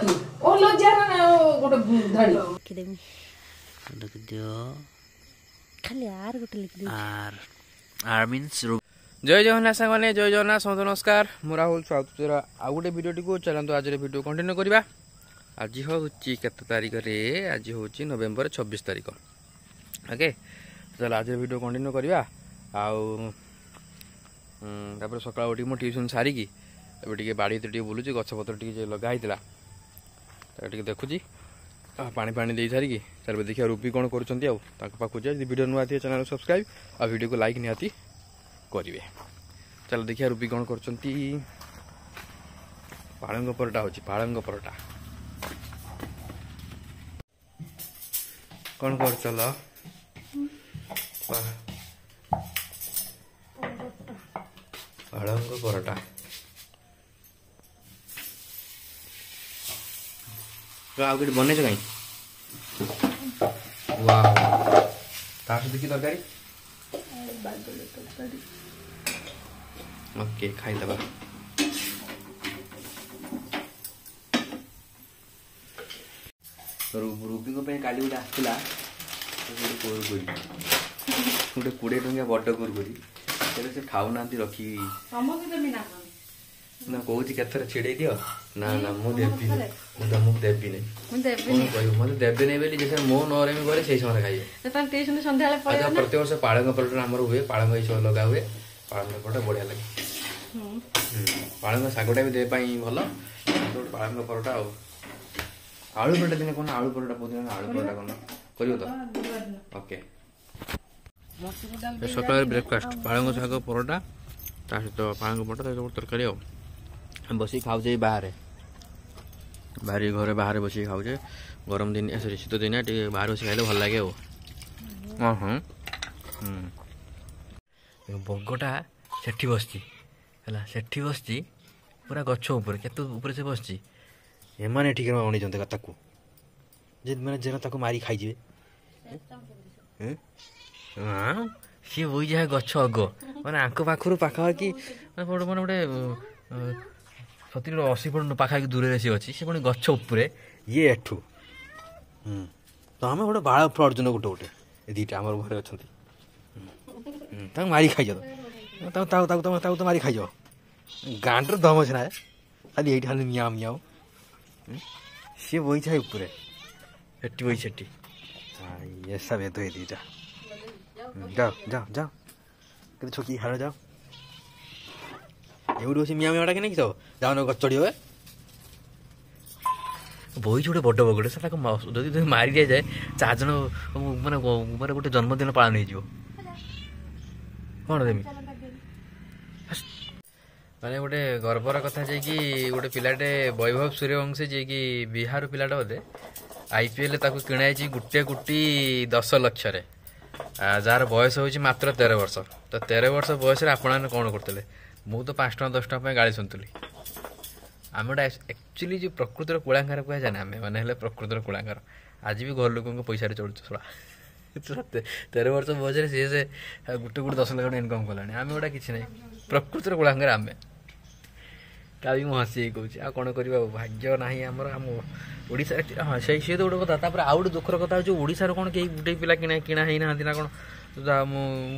तू ओ लज्जा ना गोटे धड़ी लिखि देबी लिख दियो खाली आर गोटे लिख दे आर मींस जय जगन्नाथ सांगने जय जगन्नाथ समस्त नमस्कार मु राहुल स्वागत आउ गोटे भिडियो को चलतु आज भिडियो कंटिन्यू करवा आज हूँ केत तारीख रे आज हूँ नवेम्बर 26 तारीख ओके चल आज भिडियो कंटिन्यू करवा आपर सका उठी मो ट्यूशन सारिकी ए बाड़ी टे बुलूँ गछपत्र टे लगाई देखुची पानी पानी दे सारिकी चल देखिए रूपी कौन कर वीडियो नुआ थी चैनल सब्सक्राइब आ वीडियो को लाइक निहाती करेंगे। चल देखिए रूपी कौन कर पालंग परोटा हो पालंग परोटा कौन कर चल पालंग परोटा आउ कि बन कहीं देखी तरकारी ओके खाईदबा रूपी को काली गोटे आसला गोटे 20 टंका बड़ कुरकुरी से खाऊना रखी ना कौच के छिड़े दियो ना ना मुझे तुमको देवी नहीं मत देवे नहीं बोली जैसे मो नरे में करे से समय खाइए प्रत्येक वर्ष पालंग परोटा आमर हुए पालंग ये लगा हुए पालंग परोटा बढ़िया लगे पालंग शागटा भी देह भल पालंग परोटा आलू परोटा दिन कौन आलू परोटा बहुत आलू परोटा कौन कर तो ओके सकाल ब्रेकफास्ट पालंग शाग परोटा सहित पालंग परोटा तरकारी बस खाऊे बाहर बाहर घर बाहर बस खाऊे गरम दिन सरी शीत दिन बाहर बस खाइले भल लगे हाँ हाँ बगटा सेठी बसची सेठी बसची पूरा गछ उपर केते से बसची एमाने ठीक अणी ताकू मैंने जेन ताकू मारी खाई हाँ सी वही जाए गछ अग मैंने आंक पाखर पाखापाखि मैंने गोटे 70-80 फुट पाखापाखि दूर सी अच्छी से पुणी गछ उपरे ये एठू तो आम गोटे बाड़ अर्जुन गोटे गोटे दीटा आम घर अच्छा मारी खाई तो मारी खाई गांटर दम छे ना खाली ये खाली मियाँ मियाँ सी बही छे उपरे सेठी बही सेठी ये सब ये तो दीटा जाओ जाओ जाओ के छोकी हार जाओ ये मियाँ मियाँटा कि जाओ ना चढ़ी हुए बही गोटे बड़ बगड़े से जब मारी दिया जाए 4 जन माने गोटे जन्मदिन पालन हो कौन देमी माने गोटे गर्वर कथा जे कि गोटे पिलाटे वैभव सूर्यवंशी जे कि बिहार पिलाटा बोधे आईपीएल ताकू किणाई गोटे कोटी 10 लाख रे जार बयस हो मात्र 13 वर्ष तो 13 वर्ष बयस आपण कौन करते मु तो 5 टଙ୍କା 10 टଙ୍କା गाड़ी शुणुली आम गोटे एक्चुअली जो प्रकृतिर कूलांगार कह जाए आम मैंने प्रकृतिर कूलांगार आज भी घर लोक पैसा चलुँ शोला 13 वर्ष बयस सी गोटे गोटे 10 लाख इनकम कला आम गोटा कि ना प्रकृतिर कूलांगार आम का भी हसी कौच आ कौन कर भाग्य ना आमर आम ओडिशा हाँ सी तो गोटे कथा आउ गोटे दुखर कथा हो ओडिशार कौन कई गोटे पिला किणा किणा ही ना कौन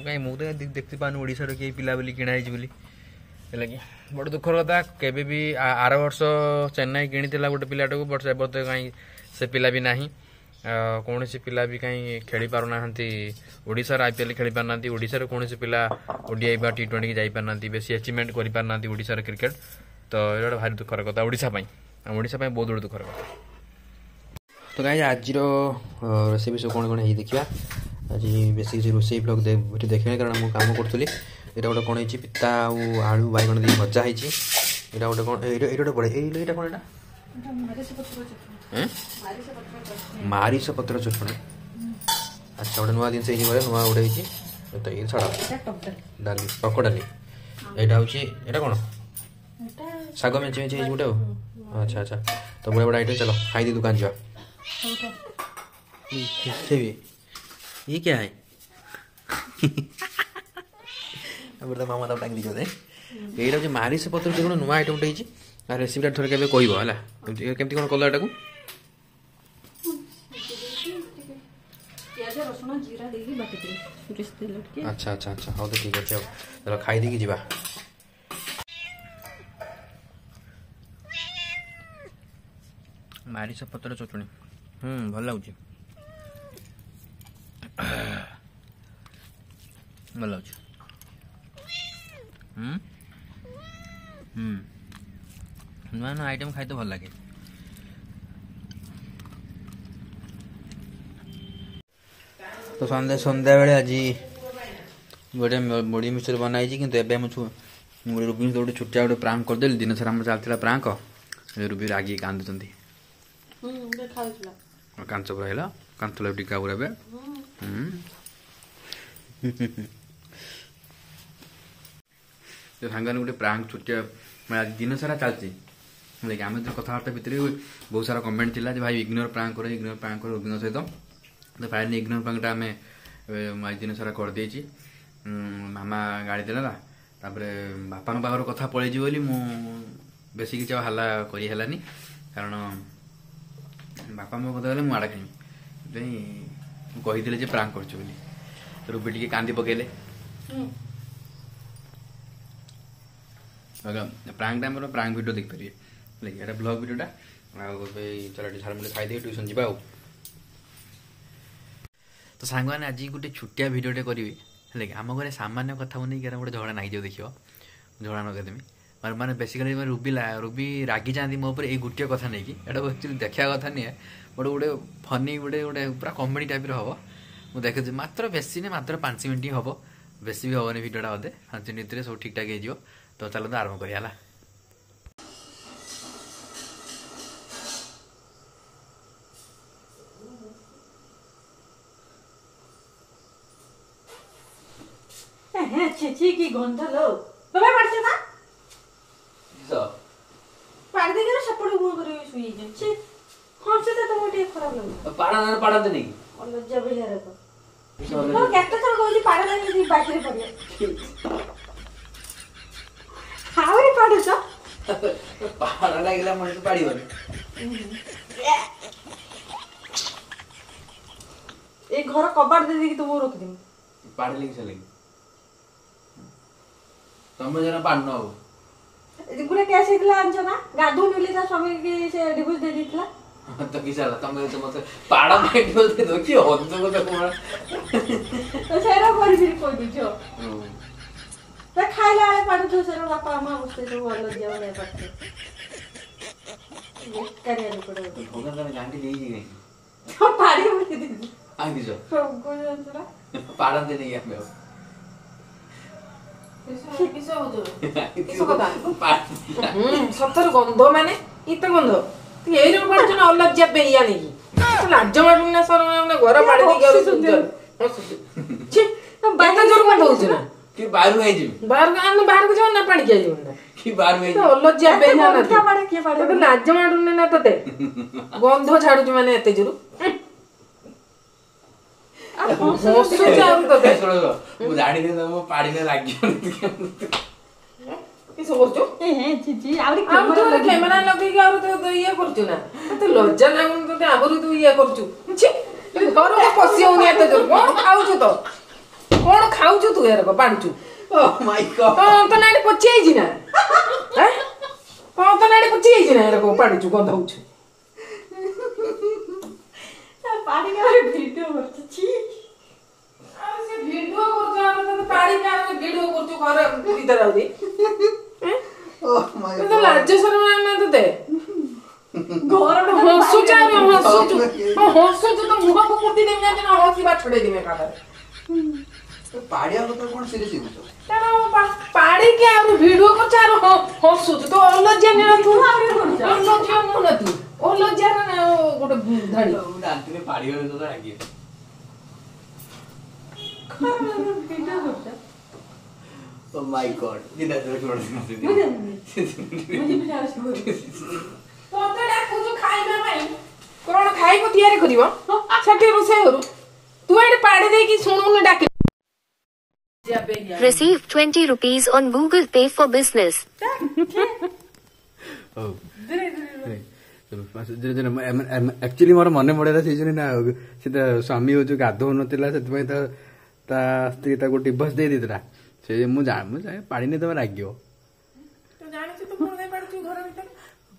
कहीं मुझे देखती पानी ओडिशार कई पिला बोली किणा बोली लगे बड़ दुखर कथा केबे भी आर वर्ष चेन्नई किनी गोटे पिलाटा को बट एबत कहीं से पिला भी ना कौन सी पिला भी कहीं खेली पारना ओडिशार आईपीएल खेली पारना ओडिशार कौन सी पिला ओडीआई बा T20 की जापारना बेसी अचिवमेंट कर पारना ओडिशार क्रिकेट तो ये भारी दुखर कथा ओडिशा बहुत बड़ दुखर कथा तो कहीं आज रेसिपी सब कौन कौन है देखा आज बेस किसी रोसे ब्लग देखने कारण मुझे कम करी यहाँ गोटे कौन है पिता आलू बैगण दी भजा है यहाँ गोटे कौन ये बड़े यहाँ कौन मारिस पत्र चटणी अच्छा गोटे नुआ जिन नुआ गोटे तो ये छड़ा डाली टक डाली यहाँ हूँ यहाँ कौन शाग मेचे मेचे गोटे अच्छा अच्छा तो बड़े बड़ा आइटम चलो खाई दी दुकान जा ये क्या है मामा तक टांग दीजिए ये मारिस पत्र जो नुआ आइटम टे रेसिपीटा थोड़े केबे कहबो हला केमती कोन कलर टाकू पियाज रसुण जीरा देकी बाटी दे सुरेश तेल के अच्छा अच्छा अच्छा हो तो ठीक अच्छे चलो खाई दी जीवा मारिच पत्र चटणी भल लगुच भल लगुच नुआ नुआ आइटम खाई तो भल लगे तो सन्ध्या बेले आज गोटे मुड़ी मिक्सचर बनाई कि रूबी गोटे छुटिया गोटे प्रांक करदेली दिन सारा चलता प्रांक रूबी रागी कांदुंट कांच पूरा कांतल टीका पूरा सांग गोटे प्रांक छुटिया आज दिन सारा चलती आम जो कथबार्ता भितर बहुत सारा कमेंट थी भाई इग्नोर प्रांक कर रूबी सहित तो फाइनली इग्नोर प्रांकटा आम आज दिन सारा करदे मामा गाड़ी देला बापा पाखर कथा पलैजी बोली मु बेसी किसी हल्ला करनी कारण बापा मो कथा मुझे खाई कहीदे प्रांक कर रूबी टी कांदी पकेले प्रांक टाइम प्रांक वीडियो देखिपारे ये ब्लॉग वीडियोटा चलो झाड़मुड़ी खाई ट्यूशन जा तो सांग मैंने आज गोटे छुटिया भिडटे करी आम घर सामान्य कथा को नहीं गोटे झगड़ा नाई जाओ देख झगड़ा नकदेमी माने बेसिकली रूबी रागी जाती मो पर गोटे कथा नहीं कि एक्चुअली देखा कथा नहीं बट गोटे फनी गोटे गोटे पूरा कमेडी टाइप हम मुझे मात्र बेसी नहीं मात्र 5 मिनट ही हम बेसी भी हेनी भिडटा अधे 5 मिनट सब ठीक ठाक हो तो चलते आरंभ करिया छी की गंध लो बाबा पड़ছে না सो पाड़ दे के सपड़ मुंह करे सुई जे छी कोन से तो मोटे खराब लगे पाड़ा दे नहीं और लज्जा बेजा रे तो केते थर कहली पाड़ा नहीं बाकी पड़े हावरी पाड़ छ पाड़ा लागला मन तो पाड़ी बने ए घर कबाड़ दे दे कि तुम रोक दे पाड़ी लगी चलेगी तमे जना पाड़न हो गुरे कैसे दिला अंजना गाधू मिले था स्वामी के से डिवोर्स दे दिला तो किसाला तमे तो मत पाड़ा में डिवोर्स दे दो कि हो तो कोन तो सेरा करी फिर कोई दियो तो खाइला आले पाड़ तो सेरा बापा मां उससे तो वाला दिया वाला पड़ते ये करे लो पड़े होगा तो गांडी ले जी गई तो पाड़ी में दे दी आ दिजो कोई अंजना पाड़ा दे नहीं हमें किसो हो जो किसो कथा सतर गंध माने इते गंध तू एई रो पड़ जना अलज्जा बेया नहीं तो लाज माडू ना सर ने घर पाड़ दी गरो सुंदर छी बाता जोर गंध हो ना कि बाहर आई जी बाहर को जो ना पाड़ के आई कि बाहर में तो अलज्जा बेया ना क्या पाड़ के पाड़ तो लाज माडू ना तते गंध झाड़ू माने एते जोर हसु चाउ तते मु जानि दे मु पाड़ी ने लागी किसो करजो ए हे छी आउरी कैमरा लगे के आउरी तो ये करजो ना तो लज्जा लागन तो आगुरी तू ये करजो छी घर को पसी होनी एते जोर कोन खाउछु तो कोन खाउछु तू यार को पाडछु ओ माय गॉड तो नाडी पची आइजी ना हैं तो नाडी पची आइजी ना यार को पाडछु गंध होछु पाड़ी के वीडियो करछ छी अरे से वीडियो करछ हम तो पाड़ी के हम वीडियो करछ घर भीतर आउदी ओह माय गॉड तो लाज शरम ना तो दे घर में हंसु जा हंसु तो मुंह को कुटी देम ना हंसी बात छोड़े दिमे काटा तो पाड़िया को तो कोन सीरियस हो तारा पाड़ी के और वीडियो करछ और हंसु तो अलज्जा ने तू अलज्जा न ना तू अलज्जा ना गोटे धाड़ी रात में पाड़ी हो तो लागी ओ माय गॉड दिदा तो छोड़ दे मुझे तो तोड़ा कुछ खाइबा भाई कोन खाइ को तयारी करिवो सके रोसे करू तू एडे पाड़ी दे कि सुनु न डाके Receive 20 rupees on Google Pay for business. ହଉ ଧୀରେ ଧୀରେ ଆକ୍ଚୁଆଲି ମୋର ମନେ ପଡିଲା ସେଇ ଜଣ ନା ସେ ତା ସ୍ୱାମୀ ହଉଛି ଗାଧଉ ନଥିଲା ସେଥିପାଇଁ ତା ସ୍ତ୍ରୀ ତାକୁ ଡିଭୋର୍ସ ଦେଇ ଦେଇଥିଲା ସେ ମୁଁ ପାଣି ତମେ ରାଗିବ ତୁ ଜାଣିଛୁ ତୁ ପୁଣି କାଇଁ ପାଡୁଛୁ ଘର ଭିତରେ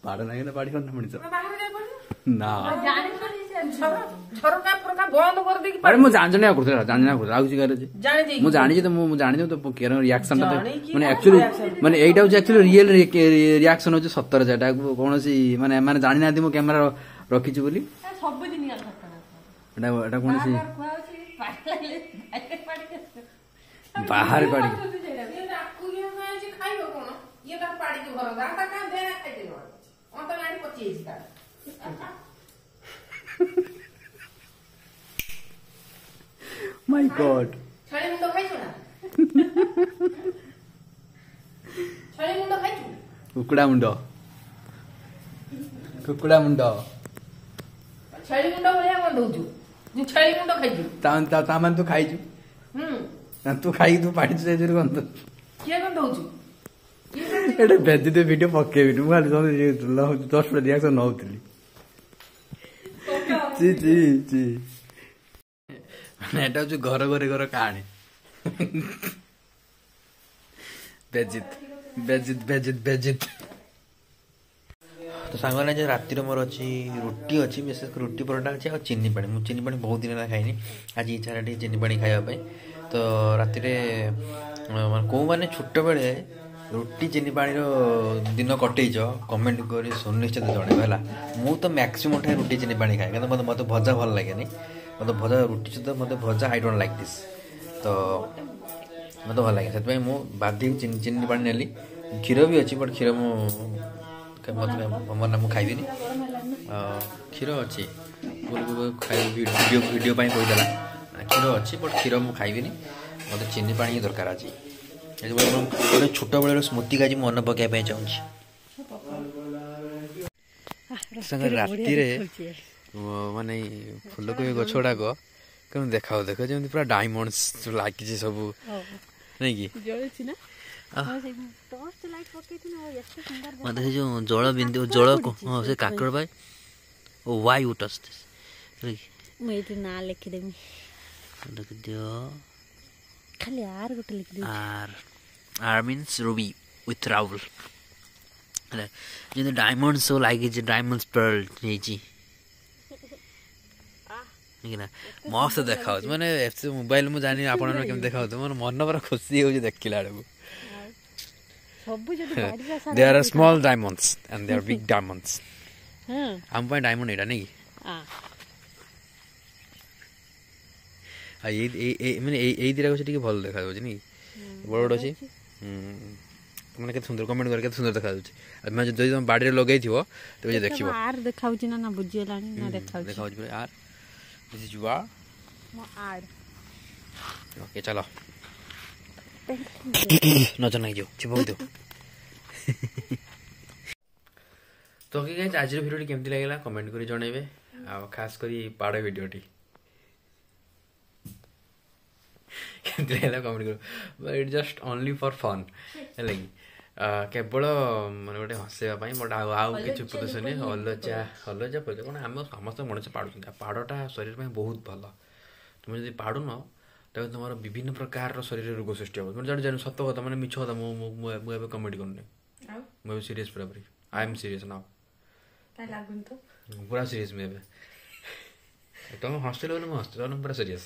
ପାଡ଼ ନାହିଁ ନା ପାଡ଼ି କର ନା ମଣିଷ ବାହାରେ ଯାଇପାରୁଛୁ ନା ଝରକା ଫରକା ବନ୍ଦ କରିଦେଇକି ଆରେ ମୁଁ ଜାଣିନା କରୁଥିଲା ଆଉ କିଛି ଅଛି ଜାଣିଛି ମୁଁ ଜାଣିଛି ତ ମୁଁ ଜାଣିଛି ତ ରିଆକ୍ସନ ଟା ମାନେ ଆକ୍ଚୁଆଲି ମାନେ ଏଇଟା ହଉଛି ଆକ୍ଚୁଆଲି ରିଏଲ ରିଆକ୍ସନ ହଉଛି ସତରେ ସେଟା କୌଣସି ମାନେ ଏମାନେ ଜାଣିନାହାନ୍ତି ମୁଁ କ୍ୟାମେରା ରଖିଛି ବୋଲି ଏଟା କୌଣସି ବାହାରେ ପାଡ଼ିକି ଖାଇବ କଣ ଇଏ ତାର ପାଡ଼ିକି ଘର ଗାଁଟା କାଁ ଦେନା ଖାଇଦେବ ଅଣ୍ଟ ଗାଡ଼ି ପଚି ଯାଇଛି ତାର My God. ଛେଳି ମୁଣ୍ଡ ଖାଇଛୁ ନା ଛେଳି ମୁଣ୍ଡ ଖାଇଛୁ କୁକୁଡ଼ା ମୁଣ୍ଡ ଛେଳି ମୁଣ୍ଡ ଭଳିଆ ଗନ୍ଧଉଛୁ ଛେଳି ମୁଣ୍ଡ ଖାଇଛୁ ତା ମାନେ ତୁ ଖାଇଛୁ ତୁ ଖାଇକି ତୁ ପାଡ଼ିଛୁ ସେଇଥିରୁ ଗନ୍ଧ କିଏ ଗନ୍ଧଉଛୁ ଏଟା ବେଜିତ ଭିଡିଓ ପକେଇବିନି ମୁଁ ଖାଲି ଦଶ ରିଆକ୍ସନ ନଉଥିଲି ମାନେ ଏଟା ହଉଛି ଘର କାହାଣୀ ବେଜିତ ତ ସାଙ୍ଗମାନେ ଯେ ରାତିରେ ମୋର ଅଛି ରୁଟି ଅଛି ବିଶେଷ କରି ରୁଟି ପରଟା ଅଛି ଆଉ ଚିନି ପାଣି ମୁଁ ଚିନି ପାଣି ବହୁତ ଦିନ ହେଲା ଖାଇନି ଆଜି ଇଚ୍ଛା ହେଲା ଟିକେ ଚିନି ପାଣି ଖାଇବା ପାଇଁ ତ ରାତିରେ କେଉଁମାନେ ଛୋଟବେଳେ ରୁଟି ଚିନି ପାଣିର ଦିନ କଟେଇଛ କମେଣ୍ଟ କରି ସୁନିଶ୍ଚିତ ଜଣେଇବ ହେଲା ମୁଁ ତ ମ୍ୟାକ୍ସିମମ୍ ଠାଏ ରୁଟି ଚିନି ପାଣି ଖାଏ କିନ୍ତୁ ମୋତେ ଭଜା ଭଲ ଲାଗେନି ମୋତେ ଭଜା ରୁଟି ସହିତ ମୋତେ ଭଜା ଆଇ ଡୋଣ୍ଟ ଲାଇକ୍ ଦିସ୍ ତ ମୋତେ ଭଲ ଲାଗେ ସେଥିପାଇଁ ମୁଁ ବାଧ୍ୟ ଚିନି ପାଣି ନେଲି କ୍ଷୀର ବି ଅଛି ବଟ୍ କ୍ଷୀର ମୁଁ ମୁଁ ଖାଇବିନି କ୍ଷୀର ଅଛି ଭିଡ଼ିଓ ପାଇଁ କହିଦେଲା କ୍ଷୀର ଅଛି ବଟ୍ କ୍ଷୀର ମୁଁ ଖାଇବିନି ମୋତେ ଚିନି ପାଣି ହିଁ ଦରକାର ଅଛି ଗୋଟେ ଛୋଟବେଳର ସ୍ମୃତି ଆଜି ମନେ ପକାଇବା ପାଇଁ ଚାହୁଁଛି ରାତିରେ ମାନେ ଫୁଲକୋବି ଗଛ ଗୁଡ଼ାକ କେମିତି ଦେଖ ଯେମିତି ପୁରା ଡାଇମଣ୍ଡସ୍ ଲାଗିଛି ସବୁ ନାଇଁ କି ମତେ ସେ ଯୋଉ ଜଳ ବିନ୍ଦୁ ଜଳ ହଁ ସେ କାକଡ଼ ଭାଇ ଓ ୱାଇ ୟୁ ଟଚ୍ ଦିସ୍ ମୁଁ ଏଇଠି ନାଁ ଲେଖିଦେବି ଦେଖିଦିଅ ଖାଲି ଆର ଗୋଟେ ଲେଖିଦେବି R means ruby with Raul ହେଲା ଯେମିତି ଡାଇମଣ୍ଡ ସବୁ ଲାଗିଛି ଡାଇମଣ୍ଡ ପର୍ଲ ହେଇଛି ନା ମସ୍ତ ଦେଖାଯାଉଛି ମାନେ ମୋବାଇଲ ମୁଁ ଜାଣିନି ଆପଣଙ୍କର କେମିତି ଦେଖାଯାଉଛି ମୋର ମନ ପୁରା ଖୁସି ହେଉଛି ଦେଖିଲା ବେଳକୁ they are small diamonds and they are big diamonds ଆମ ପାଇଁ ଡାଇମଣ୍ଡ ଏଇଟା ନାଇଁ ମାନେ ଏଇ ଦିଟା ଗଛ ଟିକେ ଭଲ ଦେଖାଯାଉଛି ନାଇଁ ବଡ଼ ବଡ଼ ଅଛି ମାନେ କେତେ ସୁନ୍ଦର କମେଣ୍ଟ କରି କେତେ ସୁନ୍ଦର ଦେଖାଯାଉଛି ଯଦି ତମ ବାଡ଼ିରେ ଲଗେଇଥିବ ତେବେ ଦେଖିବ ଆର ଦେଖାଉଛି ନା ବୁଝିଗଲାଣି ନା ଦେଖାଉଛି ପୁରା ଆର this is you are okay चलो नजर नहीं जो चिपक दो तो ओके गाइस आज वीडियो केमती लागला कमेंट करी जणेबे आ खास करी पाड़ वीडियोटी केमती लागला कमेंट करो but it just only for fun है केवल मैंने गोटे हसैया बट आउ किसी उद्देश्य नहीं हलजा पड़े कौन आम समस्त मनुष्य पाड़ुं पाड़टा शरीर में बहुत भल तुम जब पाड़ुन तेज तुम विभिन्न प्रकार शरीर रोग सृष्टि हम मैंने जान सत कथा मैंने मिछ कथा मुझे कमेडी करनी मुझे सीरीयस पूरा आई एम सीरीयस नाउ पूरा सीरीयस मुझे तुम हस्टेल बोले मुझे हस्टेल पूरा सीरीयस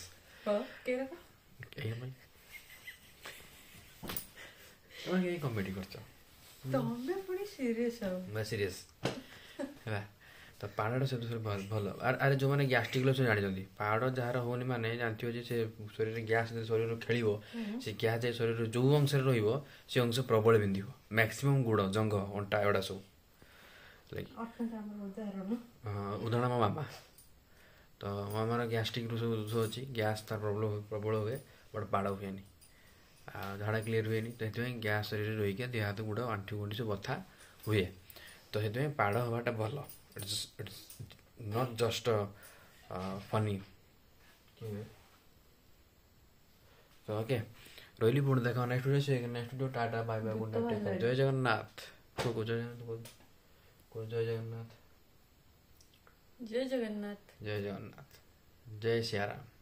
कमेडी कर सीरीयस तो पाड़ा से भल अरे जो मैंने गैस्ट्रिक लोग जानते पाड़ जार होनी माने जानते हो से शरीर गैस शरीर खेल से गैस जाए शरीर जो अंश से अंश प्रबल बिंध मैक्सिमम गुड़ जंग अंटा एगुड़ा सब उदाहरण मो मामा तो मामार गैस्ट्रिक सब अच्छी गैस तार प्रबल हुए बट पाड़ हुए झाड़ा क्लीयर हुए तो गैस शरीर रहीकि देह हाथ गुड़ आंठी गुंठी सब बथा हुए तो से पाड़ हवाटा भल इट्स नॉट जस्ट फनी तो ओके रोहिली पुणी देखा next video tata bye bye good night जय जगन्नाथ। जय जगन्नाथ जय जगन्नाथ। जय जगन्नाथ जय सियाराम।